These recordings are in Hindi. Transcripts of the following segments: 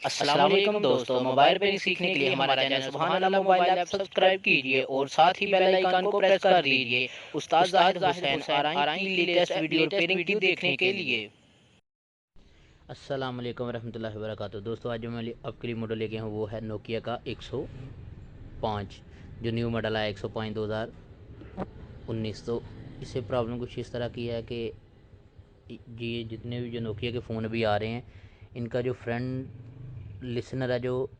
अस्सलाम वालेकुम दोस्तों, मोबाइल रिपेयरिंग सीखने के लिए हमारा चैनल सुभान अल्लाह मोबाइल ऐप सब्सक्राइब कीजिए और साथ ही बेल आइकन को प्रेस कर दीजिए उस्ताद जाहिद हुसैन आरआई की लेटेस्ट वीडियो रिपेयरिंग वीडियो देखने के लिए। अस्सलाम वालेकुम रहमतुल्लाहि व बरकातुहू। दोस्तों आज जो मैं आपके लिए मॉडल लेके आया हूँ वो है नोकिया का 105 जो न्यू मॉडल है 105 2019। तो इससे प्रॉब्लम कुछ इस तरह की है कि ये जितने भी जो नोकिया के फ़ोन अभी आ रहे हैं इनका जो फ्रंट लिसनर है, जो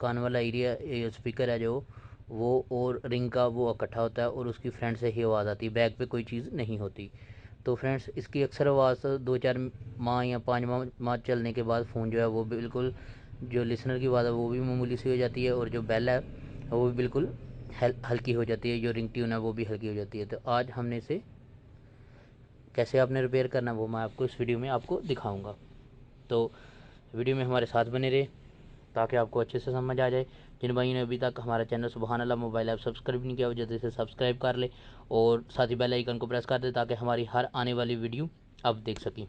कान वाला एरिया स्पीकर है, जो वो और रिंग का वो इकट्ठा होता है और उसकी फ्रंट से ही आवाज़ आती है, बैक पे कोई चीज़ नहीं होती। तो फ्रेंड्स इसकी अक्सर आवाज़ 2-4 माह या 5 माह चलने के बाद फ़ोन जो है वो बिल्कुल जो लिसनर की आवाज़ है वो भी मामूली सी हो जाती है और जो बेल है वो भी बिल्कुल हल्की हो जाती है, जो रिंग ट्यून है वो भी हल्की हो जाती है। तो आज हमने इसे कैसे आपने रिपेयर करना है वो मैं आपको इस वीडियो में आपको दिखाऊंगा। तो वीडियो में हमारे साथ बने रहे ताकि आपको अच्छे से समझ आ जाए। जिन भाइयों ने अभी तक हमारा चैनल सुबहान अल्लाह मोबाइल ऐप सब्सक्राइब नहीं किया, जल्दी से सब्सक्राइब कर ले और साथ ही बेल आइकन को प्रेस कर दे ताकि हमारी हर आने वाली वीडियो आप देख सकें,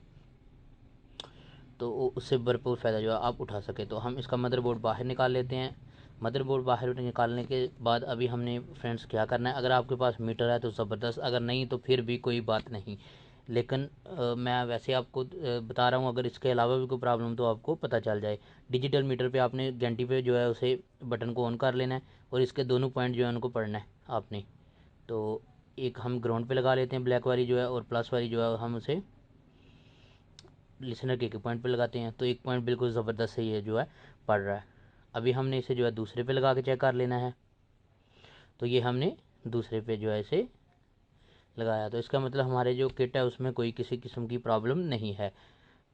तो उससे भरपूर फ़ायदा जो है आप उठा सकें। तो हम इसका मदरबोर्ड बाहर निकाल लेते हैं। मदरबोर्ड बाहर निकालने के बाद अभी हमने फ्रेंड्स क्या करना है, अगर आपके पास मीटर है तो ज़बरदस्त, अगर नहीं तो फिर भी कोई बात नहीं। लेकिन मैं वैसे आपको बता रहा हूँ, अगर इसके अलावा भी कोई प्रॉब्लम तो आपको पता चल जाए। डिजिटल मीटर पे आपने घंटी पे जो है उसे बटन को ऑन कर लेना है और इसके दोनों पॉइंट जो है उनको पढ़ना है आपने। तो एक हम ग्राउंड पे लगा लेते हैं ब्लैक वाली जो है, और प्लस वाली जो है हम उसे लिसनर के एक पॉइंट पे लगाते हैं। तो एक पॉइंट बिल्कुल ज़बरदस्त सही है जो है पढ़ रहा है। अभी हमने इसे जो है दूसरे पे लगा के चेक कर लेना है। तो ये हमने दूसरे पे जो है इसे लगाया, तो इसका मतलब हमारे जो किट है उसमें कोई किसी किस्म की प्रॉब्लम नहीं है।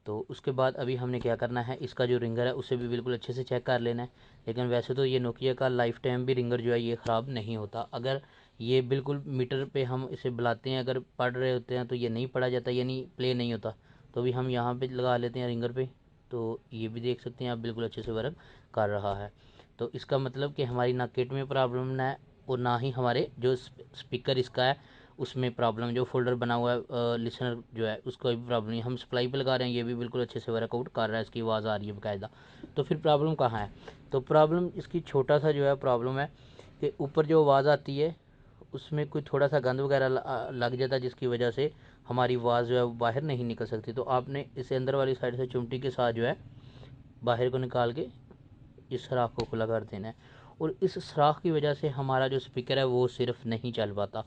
तो उसके बाद अभी हमने क्या करना है, इसका जो रिंगर है उसे भी बिल्कुल अच्छे से चेक कर लेना है। लेकिन वैसे तो ये नोकिया का लाइफ टाइम भी रिंगर जो है ये ख़राब नहीं होता। अगर ये बिल्कुल मीटर पे हम इसे बुलाते हैं, अगर पढ़ रहे होते हैं तो ये नहीं पढ़ा जाता, यानी प्ले नहीं होता। तो अभी हम यहाँ पे लगा लेते हैं रिंगर पे, तो ये भी देख सकते हैं आप बिल्कुल अच्छे से वर्क कर रहा है। तो इसका मतलब कि हमारी ना किट में प्रॉब्लम ना है और ना ही हमारे जो स्पीकर इसका है उसमें प्रॉब्लम, जो फ़ोल्डर बना हुआ है लिसनर जो है उसका भी प्रॉब्लम नहीं। हम सप्लाई पे लगा रहे हैं, ये भी बिल्कुल अच्छे से वर्कआउट कर रहा है, इसकी आवाज़ आ रही है बाकायदा। तो फिर प्रॉब्लम कहाँ है? तो प्रॉब्लम इसकी छोटा सा जो है प्रॉब्लम है कि ऊपर जो आवाज़ आती है उसमें कोई थोड़ा सा गंद वगैरह लग जाता है, जिसकी वजह से हमारी आवाज़ जो है वो बाहर नहीं निकल सकती। तो आपने इसे अंदर वाली साइड से चिमटी के साथ जो है बाहर को निकाल के इस सुराख को खुला कर देना है। और इस सुराख की वजह से हमारा जो स्पीकर है वो सिर्फ नहीं चल पाता।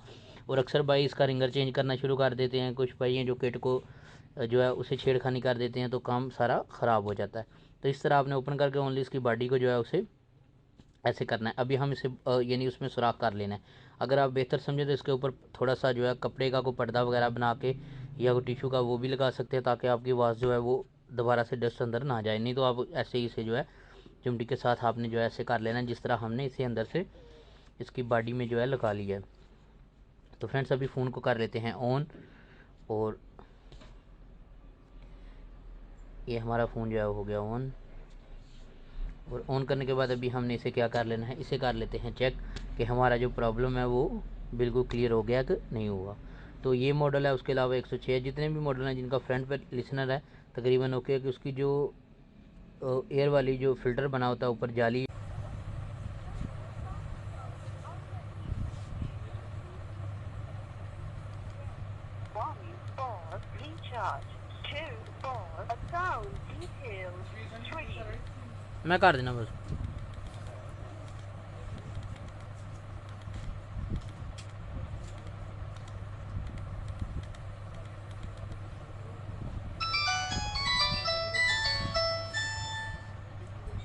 और अक्सर भाई इसका रिंगर चेंज करना शुरू कर देते हैं, कुछ भाई हैं जो किट को जो है उसे छेड़खानी कर देते हैं, तो काम सारा ख़राब हो जाता है। तो इस तरह आपने ओपन करके ओनली इसकी बॉडी को जो है उसे ऐसे करना है। अभी हम इसे यानी उसमें सुराख कर लेना है। अगर आप बेहतर समझे तो इसके ऊपर थोड़ा सा जो है कपड़े का कोई पर्दा वगैरह बना के या कोई टिशू का वो भी लगा सकते हैं, ताकि आपकी आवाज़ जो है वो दोबारा से डस्ट अंदर ना जाए। नहीं तो आप ऐसे ही इसे जो है चिमटी के साथ आपने जो है ऐसे कर लेना है, जिस तरह हमने इसे अंदर से इसकी बॉडी में जो है लगा लिया है। तो फ्रेंड्स अभी फ़ोन को कर लेते हैं ऑन, और ये हमारा फ़ोन जो है हो गया ऑन। और ऑन करने के बाद अभी हमने इसे क्या कर लेना है, इसे कर लेते हैं चेक कि हमारा जो प्रॉब्लम है वो बिल्कुल क्लियर हो गया कि नहीं हुआ। तो ये मॉडल है, उसके अलावा 106 जितने भी मॉडल हैं जिनका फ्रंट पर लिसनर है तकरीबन ओके, कि उसकी जो एयर वाली जो फ़िल्टर बना होता है ऊपर जाली, मैं कर देना बस।